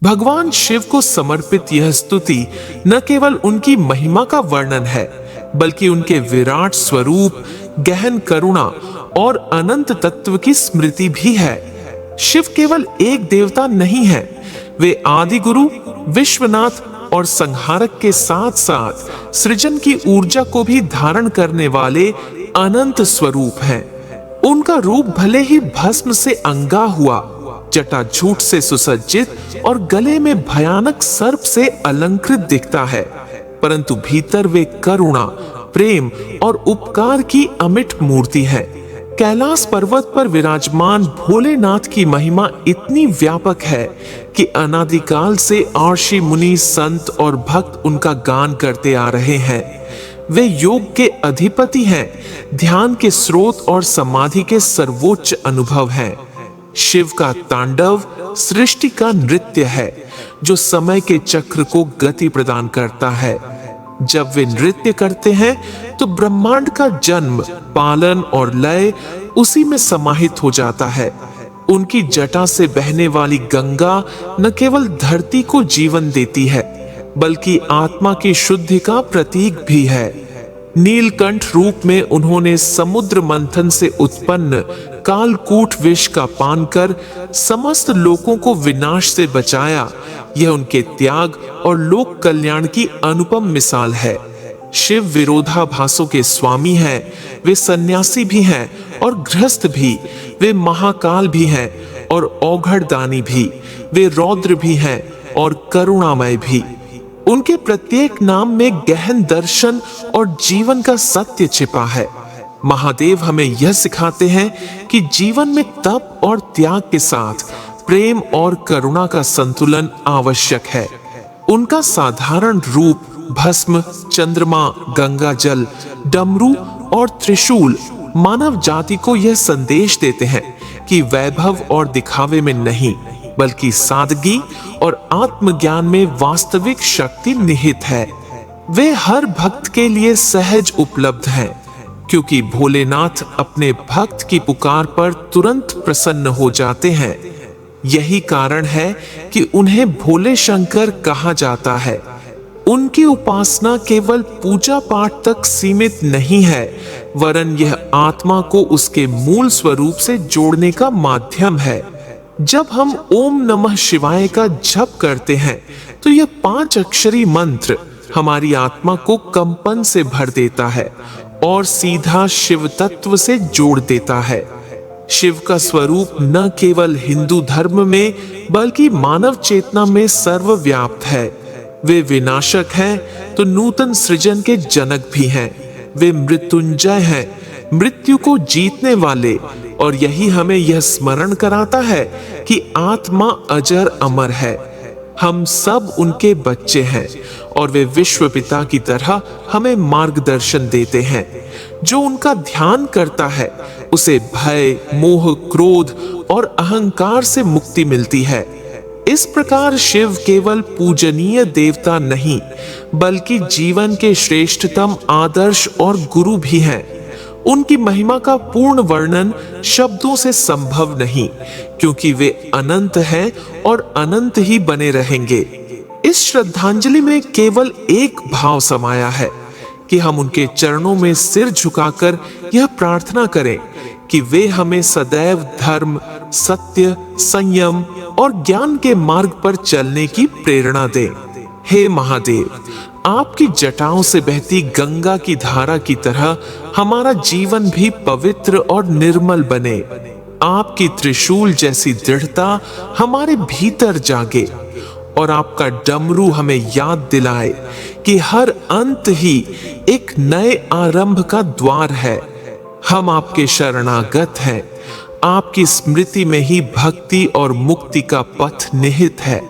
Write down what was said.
भगवान शिव को समर्पित यह स्तुति न केवल उनकी महिमा का वर्णन है, बल्कि उनके विराट स्वरूप, गहन करुणा और अनंत तत्व की स्मृति भी है। शिव केवल एक देवता नहीं है, वे आदि गुरु, विश्वनाथ और संहारक के साथ साथ सृजन की ऊर्जा को भी धारण करने वाले अनंत स्वरूप हैं। उनका रूप भले ही भस्म से अंगा हुआ, जटा झूठ से सुसज्जित और गले में भयानक सर्प से अलंकृत दिखता है, परंतु भीतर वे करुणा, प्रेम और उपकार की अमिट मूर्ति है। कैलाश पर्वत पर विराजमान भोलेनाथ की महिमा इतनी व्यापक है कि अनादिकाल से ऋषि, मुनि, संत और भक्त उनका गान करते आ रहे हैं। वे योग के अधिपति हैं, ध्यान के स्रोत और समाधि के सर्वोच्च अनुभव हैं। शिव का तांडव सृष्टि का नृत्य है, जो समय के चक्र को गति प्रदान करता है। जब वे नृत्य करते हैं तो ब्रह्मांड का जन्म, पालन और लय उसी में समाहित हो जाता है। उनकी जटा से बहने वाली गंगा न केवल धरती को जीवन देती है, बल्कि आत्मा की शुद्धि का प्रतीक भी है। नीलकंठ रूप में उन्होंने समुद्र मंथन से उत्पन्न कालकूट विष का पान कर समस्त लोगों को विनाश से बचाया। यह उनके त्याग और लोक कल्याण की अनुपम मिसाल है। शिव विरोधाभासों के स्वामी हैं, वे सन्यासी भी हैं और गृहस्थ भी, वे महाकाल भी हैं और औघड़दानी भी, वे रौद्र भी हैं और करुणामय भी। उनके प्रत्येक नाम में गहन दर्शन और जीवन का सत्य छिपा है। महादेव हमें यह सिखाते हैं कि जीवन में तप और त्याग के साथ प्रेम और करुणा का संतुलन आवश्यक है। उनका साधारण रूप भस्म, चंद्रमा, गंगा जल, डमरू और त्रिशूल मानव जाति को यह संदेश देते हैं कि वैभव और दिखावे में नहीं, बल्कि सादगी और आत्मज्ञान में वास्तविक शक्ति निहित है। वे हर भक्त के लिए सहज उपलब्ध हैं, क्योंकि भोलेनाथ अपने भक्त की पुकार पर तुरंत प्रसन्न हो जाते हैं। यही कारण है कि उन्हें भोले शंकर कहा जाता है। उनकी उपासना केवल पूजा पाठ तक सीमित नहीं है, वरन यह आत्मा को उसके मूल स्वरूप से जोड़ने का माध्यम है। जब हम ओम नमः शिवाय का जप करते हैं तो यह 5 अक्षरी मंत्र हमारी आत्मा को कंपन से भर देता है और सीधा शिव तत्व से जोड़ देता है। शिव का स्वरूप न केवल हिंदू धर्म में बल्कि मानव चेतना में सर्वव्याप्त है। वे विनाशक हैं तो नूतन सृजन के जनक भी हैं। वे मृत्युंजय हैं, मृत्यु को जीतने वाले, और यही हमें यह स्मरण कराता है कि आत्मा अजर अमर है। हम सब उनके बच्चे हैं और वे विश्व पिता की तरह हमें मार्गदर्शन देते हैं। जो उनका ध्यान करता है उसे भय, मोह, क्रोध और अहंकार से मुक्ति मिलती है। इस प्रकार शिव केवल पूजनीय देवता नहीं, बल्कि जीवन के श्रेष्ठतम आदर्श और गुरु भी हैं। उनकी महिमा का पूर्ण वर्णन शब्दों से संभव नहीं, क्योंकि वे अनंत हैं और अनंत ही बने रहेंगे। इस श्रद्धांजलि में केवल एक भाव समाया है कि हम उनके चरणों में सिर झुकाकर यह प्रार्थना करें कि वे हमें सदैव धर्म, सत्य, संयम और ज्ञान के मार्ग पर चलने की प्रेरणा दें। हे महादेव, आपकी जटाओं से बहती गंगा की धारा की तरह हमारा जीवन भी पवित्र और निर्मल बने। आपकी त्रिशूल जैसी दृढ़ता हमारे भीतर जागे और आपका डमरू हमें याद दिलाए कि हर अंत ही एक नए आरंभ का द्वार है। हम आपके शरणागत हैं। आपकी स्मृति में ही भक्ति और मुक्ति का पथ निहित है।